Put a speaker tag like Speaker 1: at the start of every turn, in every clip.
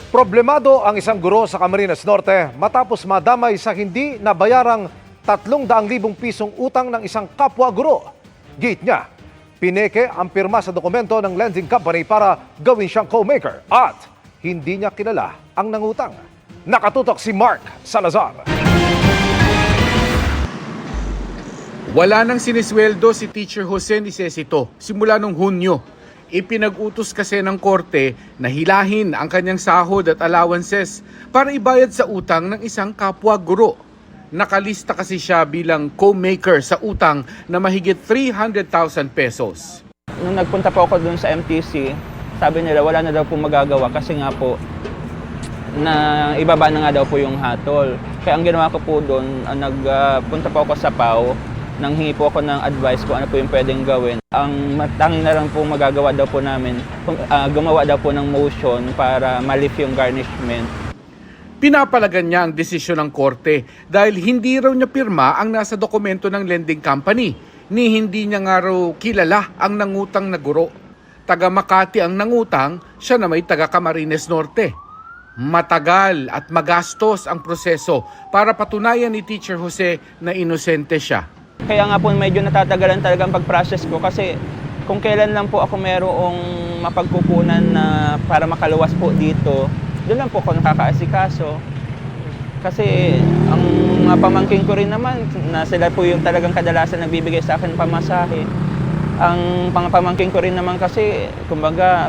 Speaker 1: Problemado ang isang guro sa Camarines Norte matapos madamay sa hindi nabayarang 300,000 pisong utang ng isang kapwa guro. Git niya, pineke ang pirma sa dokumento ng lending company para gawin siyang co-maker at hindi niya kilala ang nangutang. Nakatutok si Mark Salazar.
Speaker 2: Wala nang sinisweldo si Teacher Jose Nicesito simula nung Hunyo. Ipinag-utos kasi ng korte na hilahin ang kanyang sahod at allowances para ibayad sa utang ng isang kapwa guro. Nakalista kasi siya bilang co-maker sa utang na mahigit 300,000 pesos.
Speaker 3: Nung nagpunta po ako dun sa MTC, sabi nila wala na daw po magagawa kasi nga po na ibaba na nga daw po yung hatol. Kaya ang ginawa ko po doon, nagpunta po ako sa PAO, nang hingi po ako ng advice kung ano po yung pwedeng gawin. Ang tanging na lang po magagawa daw po namin, gumawa daw po ng motion para ma-lift yung garnishment.
Speaker 2: Pinapalagan niya ang desisyon ng korte dahil hindi raw niya pirma ang nasa dokumento ng lending company, ni hindi niya nga raw kilala ang nangutang na guro. Taga Makati ang nangutang, siya na may taga Camarines Norte. Matagal at magastos ang proseso para patunayan ni Teacher Jose na inosente siya.
Speaker 3: Kaya nga po medyo natatagalan talaga ang pag-process ko kasi kung kailan lang po ako merong mapagkukunan na para makaluwas po dito, doon lang po ako nakakaasikaso. Kasi ang mga pamangkin ko rin naman, na sila po yung talagang kadalasan nagbibigay sa akin pamasahe. Ang pamangkin ko rin naman kasi, kumbaga,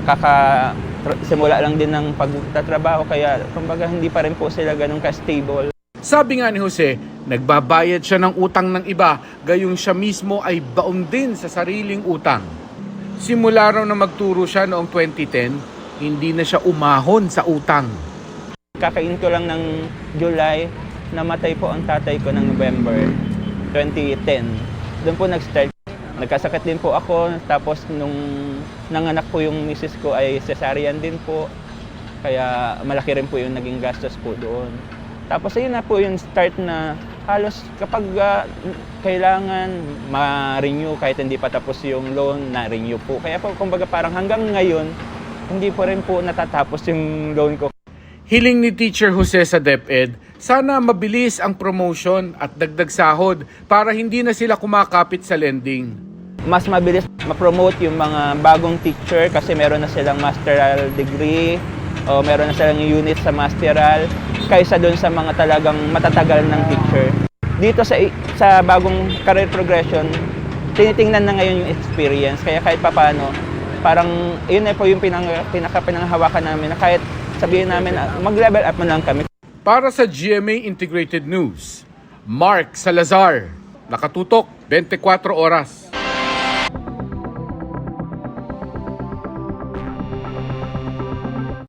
Speaker 3: simula lang din ng pagtatrabaho, kaya kumbaga hindi pa rin po sila ganun ka-stable.
Speaker 2: Sabi nga ni Jose, nagbabayad siya ng utang ng iba, gayong siya mismo ay baon din sa sariling utang. Simula raw na magturo siya noong 2010, hindi na siya umahon sa utang.
Speaker 3: Kakain ko lang ng July, namatay po ang tatay ko ng November 2010. Doon po nag-start. Nagkasakit din po ako, tapos nung nanganak po yung misis ko ay cesarean din po. Kaya malaki rin po yung naging gastos po doon. Tapos ayun na po yung start na halos kapag kailangan ma-renew kahit hindi pa tapos yung loan, na-renew po. Kaya po kumbaga parang hanggang ngayon, hindi po rin po natatapos yung loan ko.
Speaker 2: Hiling ni Teacher Jose sa DepEd, sana mabilis ang promotion at dagdag sahod para hindi na sila kumakapit sa lending.
Speaker 3: Mas mabilis ma-promote yung mga bagong teacher kasi meron na silang masteral degree o meron na silang unit sa masteral kaysa doon sa mga talagang matatagal ng teacher. Dito sa bagong career progression, tinitingnan na ngayon yung experience. Kaya kahit papaano, parang yun na po yung pinanghawakan namin na kahit sabihin namin mag-level up man lang kami.
Speaker 2: Para sa GMA Integrated News, Mark Salazar, nakatutok 24 oras.